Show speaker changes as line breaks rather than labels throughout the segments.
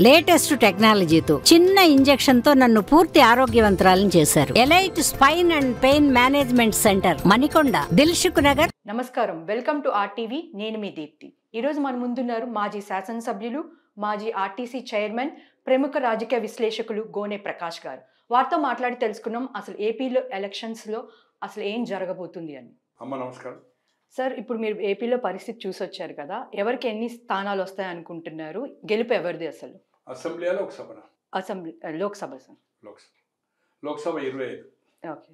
Latest టెక్నాలజీతో చిన్న injection తో నన్ను పూర్తి ఆరోగ్యవంతురాలను చేశారు. Elite spine and pain management centre, Manikonda, Dilsukh Nagar.
నమస్కారం, వెల్కమ్ టు ఆర్టీవీ. నేను మీ దీప్తి. ఈరోజు మన ముందున్నారు మాజీ శాసనసభ్యులు, మాజీ ఆర్టీసీ చైర్మన్, ప్రముఖ రాజకీయ విశ్లేషకులు గోనె ప్రకాష్ గారు. వారితో మాట్లాడి తెలుసుకున్నాం అసలు ఏపీలో ఎలక్షన్స్లో అసలు ఏం జరగబోతుంది అని.
అమ్మ నమస్కారం
సార్, ఇప్పుడు మీరు ఏపీలో పరిస్థితి చూసి వచ్చారు కదా, ఎవరికి ఎన్ని స్థానాలు వస్తాయి అనుకుంటున్నారు? గెలుపు ఎవరిది అసలు?
Assembly Lok Sabha?
Assembly, Lok Sabha sir.
Lok Sabha 25,
okay.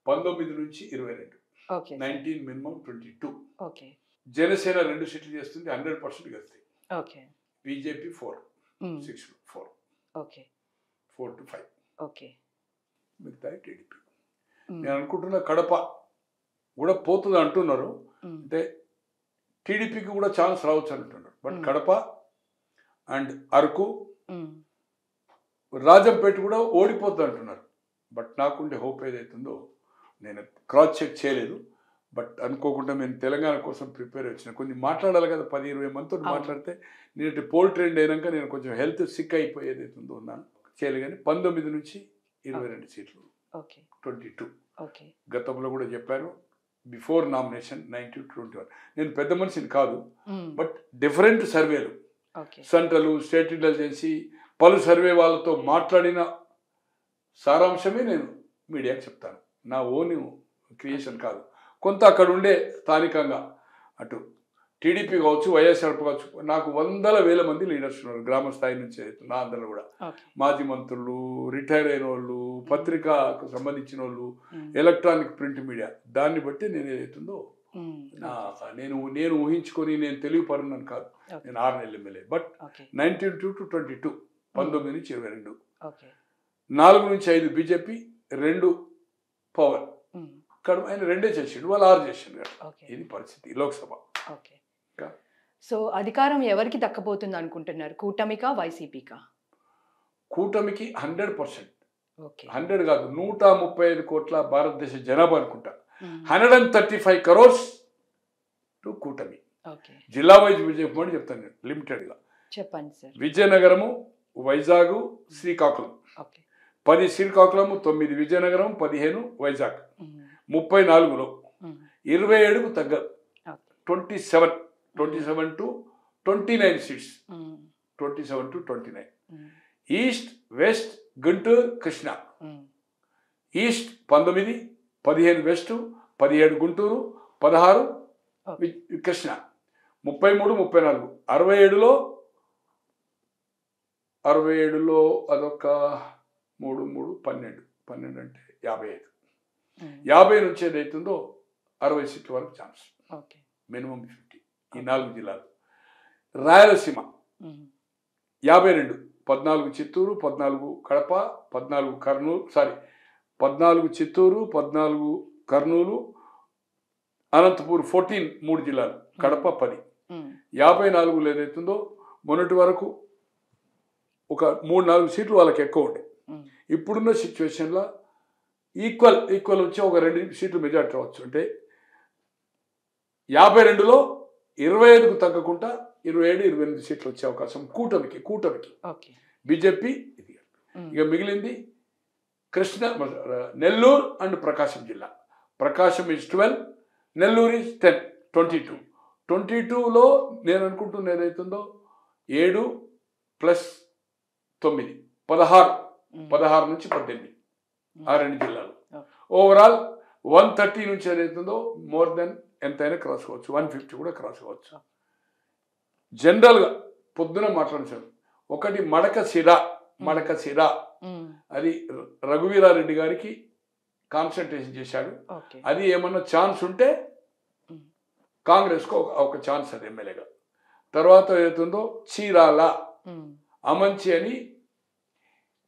19 నుంచి 22,
ఓకే.
19 మినిమం 22.
ఓకే.
జనసేన 2 సీట్లు చేస్తుంది, 100% గెలుస్తాయి.
Okay.
BJP 4, 6, 4,
okay,
4 to 5.
Okay.
మిగతా టీడీపీ. నేను అనుకుంటున్నా కడప కూడా పోతుంది అంటున్నారు, అంటే టీడీపీకి కూడా ఛాన్స్ రావచ్చు అంటున్నారు. బట్ కడప అండ్ అరకు, రాజంపేట కూడా ఓడిపోతుంది అంటున్నారు. బట్ నాకుండే హోప్ ఏదైతుందో నేను క్రాస్ చెక్ చేయలేదు. బట్ అనుకోకుండా నేను తెలంగాణ కోసం ప్రిపేర్ వచ్చిన కొన్ని మాట్లాడాలి కదా, 10-20 మందితో మాట్లాడితే నేను పోల్ ట్రెండ్ అయినాక నేను కొంచెం హెల్త్ సిక్ అయిపోయేది అవుతుందో ఉన్నాను చేయలేదు. కానీ 19 నుంచి 22 సీట్లు, 22. గతంలో కూడా చెప్పాను, బిఫోర్ నామినేషన్ 19-21. నేను పెద్ద మనిషిని కాదు, బట్ డిఫరెంట్ సర్వేలు, సెంట్రల్, స్టేట్ ఇంటెలిజెన్సీ, పలు సర్వే వాళ్ళతో మాట్లాడిన సారాంశమే నేను మీడియాకి చెప్తాను. నా ఓన్ క్రియేషన్ కాదు. కొంత అక్కడ ఉండే స్థానికంగా అటు టీడీపీ కావచ్చు, వైఎస్ఆర్ కావచ్చు, నాకు 100,000 మంది లీడర్స్ ఉన్నారు గ్రామ స్థాయి నుంచి. నా అందరూ కూడా మాజీ మంత్రులు, రిటైర్ అయిన వాళ్ళు, పత్రికకు సంబంధించిన వాళ్ళు, ఎలక్ట్రానిక్ ప్రింట్ మీడియా. దాన్ని బట్టి నేను ఏదైతుందో నేను ఊహించుకొని నేను తెలియపరున్నాను కాదు. నేను 6 నెలల ఎమ్మెల్యే. బట్ 19 to 22, 19 నుంచి 22, 4 నుంచి 5 బీజేపీ, 2 పవర్. ఇక్కడ ఆయన 2 చేసిండు, వాళ్ళు 6 చేసిండు. ఇది పరిస్థితి లోక్సభ.
సో అధికారం ఎవరికి దక్కబోతుంది అనుకుంటున్నారు? కూటమికా, వైసీపీకా?
కూటమికి 100%, 100 కాదు, 135 కోట్ల భారతదేశ జనాభా అనుకుంటా. 135 crores టు కూటమి. జిల్లా వైజ్ చెప్పమని చెప్తాను నేను లిమిటెడ్గా.
చెప్పండి సార్.
విజయనగరము, వైజాగ్, శ్రీకాకుళం. 10 శ్రీకాకుళము, 9 విజయనగరం, 15 వైజాగ్. 34లో 27కు తగ్గ 27 to 29 seats. 27 to 29. East, west, Guntur, Krishna. East 19, 15 west, 17 Guntur, 16 Krishna. 33, 34. 67లో అదొక 3, 12 అంటే 55. 50 నుంచి ఏదైతుందో 60 సీట్ల వరకు ఛాన్స్, మినిమం 50. ఈ 4 జిల్లాలు. రాయలసీమ 52, 14 చిత్తూరు, 14 కడప, 14 కర్నూలు, 14 చిత్తూరు, 14 కర్నూలు, అనంతపూర్ 14, 3 జిల్లాలు, కడప 10. 54లో ఏదైతుందో మొన్నటి వరకు ఒక 3-4 సీట్లు వాళ్ళకి ఎక్కువ ఉంటాయి. ఇప్పుడున్న సిచ్యువేషన్లో ఈక్వల్ వచ్చి ఒక 2 సీట్లు మెజార్టీ రావచ్చు. అంటే 52లో 25కు తగ్గకుండా 27-28 సీట్లు వచ్చే అవకాశం కూటమికి. బీజేపీ ఇది. ఇక మిగిలింది కృష్ణ, నెల్లూరు అండ్ ప్రకాశం జిల్లా. ప్రకాశం is 12, నెల్లూరు is 10, 22. 22లో నేను అనుకుంటున్న ఏదైతుందో 7 + 9, 16 నుంచి 18, ఆ 2 జిల్లాలు. ఓవరాల్ 130 నుంచి ఏదైతుందో మోర్ దెన్ ఎంతైనా క్రాస్ కావచ్చు, 150 కూడా క్రాస్ కావచ్చు. జనరల్గా పొద్దున మాట్లాడాను. ఒకటి మడకశిర, అది రఘువీరారెడ్డి గారికి కాన్సన్ట్రేషన్ చేశాడు. అది ఏమన్నా ఛాన్స్ ఉంటే కాంగ్రెస్కు ఒక ఛాన్స్, అది ఎమ్మెల్యేగా. తర్వాత ఏదైతుందో చీరాల, అమంచి అని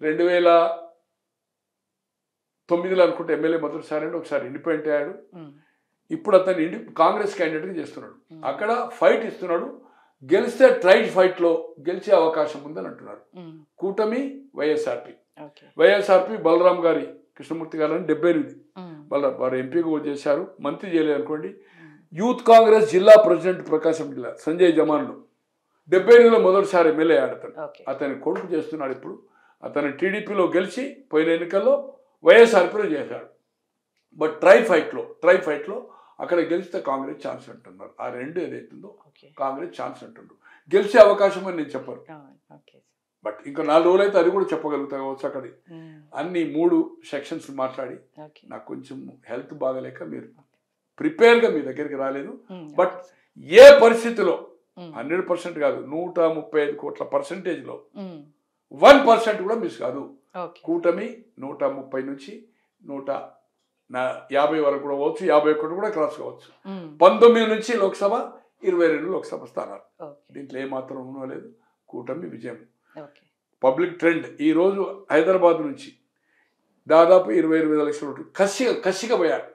2009లో అనుకుంటే ఎమ్మెల్యే మొదటిసారి అండి, ఒకసారి ఇండిపెండెంట్ అయ్యాడు. ఇప్పుడు అతను కాంగ్రెస్ క్యాండిడేట్గా చేస్తున్నాడు. అక్కడ ఫైట్ ఇస్తున్నాడు. గెలిస్తే ట్రైడ్ ఫైట్లో గెలిచే అవకాశం ఉందని అంటున్నారు. కూటమి వైఎస్ఆర్పి బలరాం గారి, కృష్ణమూర్తి గారు అని 78, బలరాం వారు ఎంపీగా చేశారు, మంత్రి చేయలేదు అనుకోండి. యూత్ కాంగ్రెస్ జిల్లా ప్రెసిడెంట్ ప్రకాశం జిల్లా సంజయ్ జమాన్లు 78లో మొదటిసారి ఎమ్మెల్యే ఆడతాడు.
ఓకే.
అతని కొడుకు చేస్తున్నాడు ఇప్పుడు. అతను టీడీపీలో గెలిచి పోయిన ఎన్నికల్లో వైఎస్ఆర్పీలో చేశాడు. బట్ ట్రై ఫైట్లో అక్కడ గెలిస్తే కాంగ్రెస్ ఛాన్స్ అంటున్నారు. ఆ రెండు ఏదైతుందో కాంగ్రెస్ ఛాన్స్ అంటున్నారు. గెలిచే అవకాశం అని నేను చెప్పను. బట్ ఇంకా 4 రోజులు అయితే అది కూడా చెప్పగలుగుతా కావచ్చు. అక్కడ అన్ని 3 సెక్షన్స్ మాట్లాడి నాకు కొంచెం హెల్త్ బాగలేక మీరు ప్రిపేర్గా మీ దగ్గరికి రాలేదు. బట్ ఏ పరిస్థితిలో 100% కాదు, 135 కోట్ల పర్సెంటేజ్లో 1% కూడా మిస్ కాదు. కూటమి 130 నుంచి 150 వరకు కూడా పోవచ్చు, 51 కూడా క్రాస్ కావచ్చు. 19 నుంచి లోక్సభ, 22 లోక్సభ స్థానాలు. దీంట్లో ఏమాత్రం లేదు. కూటమి విజయం. పబ్లిక్ ట్రెండ్ ఈరోజు హైదరాబాద్ నుంచి దాదాపు 20-25 లక్షల ఓట్లు కసిగా పోయారు.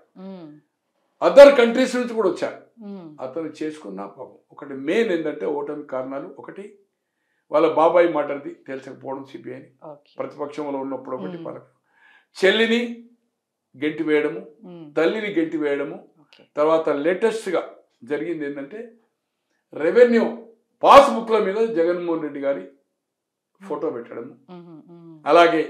అదర్ కంట్రీస్ నుంచి కూడా వచ్చారు. అతను చేసుకున్న పాపం ఒకటి మెయిన్ ఏంటంటే ఓటమి కారణాలు. ఒకటి వాళ్ళ బాబాయ్ మాటది తెలిసకపోవడం సిబిఐని, ప్రతిపక్షంలో ఉన్నప్పుడు ఒకటి పలక, చెల్లిని గెంటి వేయడము, తల్లిని గెంటి వేయడము. తర్వాత లేటెస్ట్గా జరిగింది ఏంటంటే రెవెన్యూ పాస్బుక్ల మీద జగన్మోహన్ రెడ్డి గారి ఫోటో పెట్టడము. అలాగే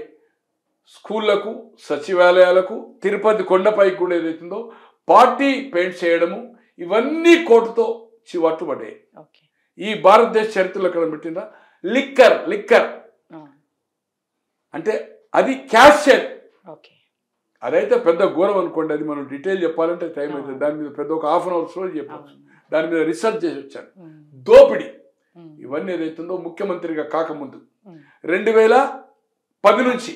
స్కూళ్లకు, సచివాలయాలకు, తిరుపతి కొండపైకి కూడా ఏదైతుందో పార్టీ పెయింట్ చేయడము. ఇవన్నీ కోర్టుతో చివట్లు పడ్డాయి. ఈ భారతదేశ చరిత్రలో ఎక్కడ పెట్టిందా? లిక్కర్ అంటే అది క్యాష్ షేర్. అదైతే పెద్ద ఘోరం అనుకోండి. అది మనం డీటెయిల్ చెప్పాలంటే టైం అవుతుంది. దాని మీద పెద్ద ఒక ½ అవర్ స్టోరీ చెప్పచ్చు. దాని మీద రీసెర్చ్ చేసి వచ్చాను. దోపిడీ ఇవన్నీ ఏదైతుందో ముఖ్యమంత్రిగా కాకముందు 2010 నుంచి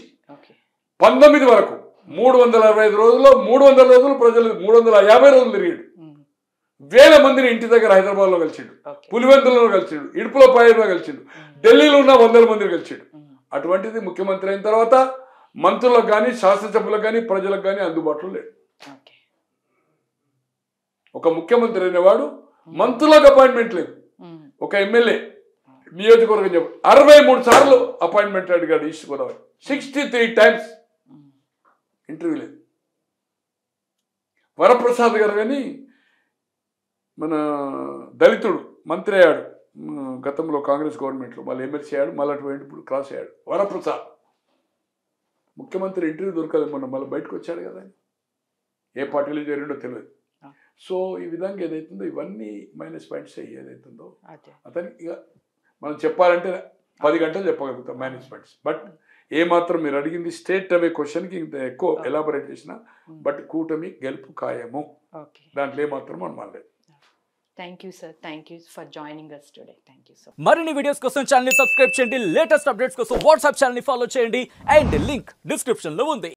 19 వరకు 365 రోజుల్లో 300 రోజులు ప్రజలు 350 రోజులు తిరిగాడు. వేల మందిని ఇంటి దగ్గర హైదరాబాద్లో కలిసిండు, పులివెందులలో కలిసిండు, ఇడుపుల పాయలో కలిసిండు, ఢిల్లీలో ఉన్న 100 మందిని కలిసిండు. అటువంటిది ముఖ్యమంత్రి అయిన తర్వాత మంత్రులకు కానీ, శాసనసభ్యులకు కానీ, ప్రజలకు కానీ అందుబాటులో లేడు. ఒక ముఖ్యమంత్రి అనేవాడు మంత్రులకు అపాయింట్మెంట్ లేదు. ఒక ఎమ్మెల్యే నియోజకవర్గం చెప్పు 63 సార్లు అపాయింట్మెంట్ అడిగాడు ఈస్ట్ గోదావరి. 63 టైమ్స్ ఇంటర్వ్యూ లేదు. వరప్రసాద్ గారు కానీ మన దళితుడు మంత్రి అయ్యాడు గతంలో కాంగ్రెస్ గవర్నమెంట్లో, మళ్ళీ ఎమ్మెల్సీ అయ్యాడు, మళ్ళీ అటువంటి ఇప్పుడు క్రాస్ అయ్యాడు. వరప్రసాద్ ముఖ్యమంత్రి ఇంటర్వ్యూ దొరకదు, మొన్న మళ్ళీ బయటకు వచ్చాడు కదా. ఏ పార్టీలో చేరిండో తెలియదు. సో ఈ విధంగా ఏదైతుందో ఇవన్నీ మైనస్ పాయింట్స్ ఏదైతుందో అతనికి ఇక మనం చెప్పాలంటే 10 గంటలు చెప్పగలుగుతాం మైనస్ పాయింట్స్. బట్ ఏమాత్రం మీరు అడిగింది స్ట్రేట్ అవే క్వశ్చన్కి ఇంత ఎక్కువ ఎలాబొరేట్ చేసిన, బట్ కూటమి గెలుపు ఖాయము. దాంట్లో ఏమాత్రం మనం అనలేదు.
Thank you sir, thank you for joining us today. Thank you so much.
మరిన్ని వీడియోస్ కోసం ఛానల్ ని సబ్స్క్రైబ్ చేయండి, లేటెస్ట్ అప్డేట్స్ కోసం వాట్సాప్ ఛానల్ ని ఫాలో చేయండి, అండ్ లింక్ డిస్క్రిప్షన్ లో ఉంది.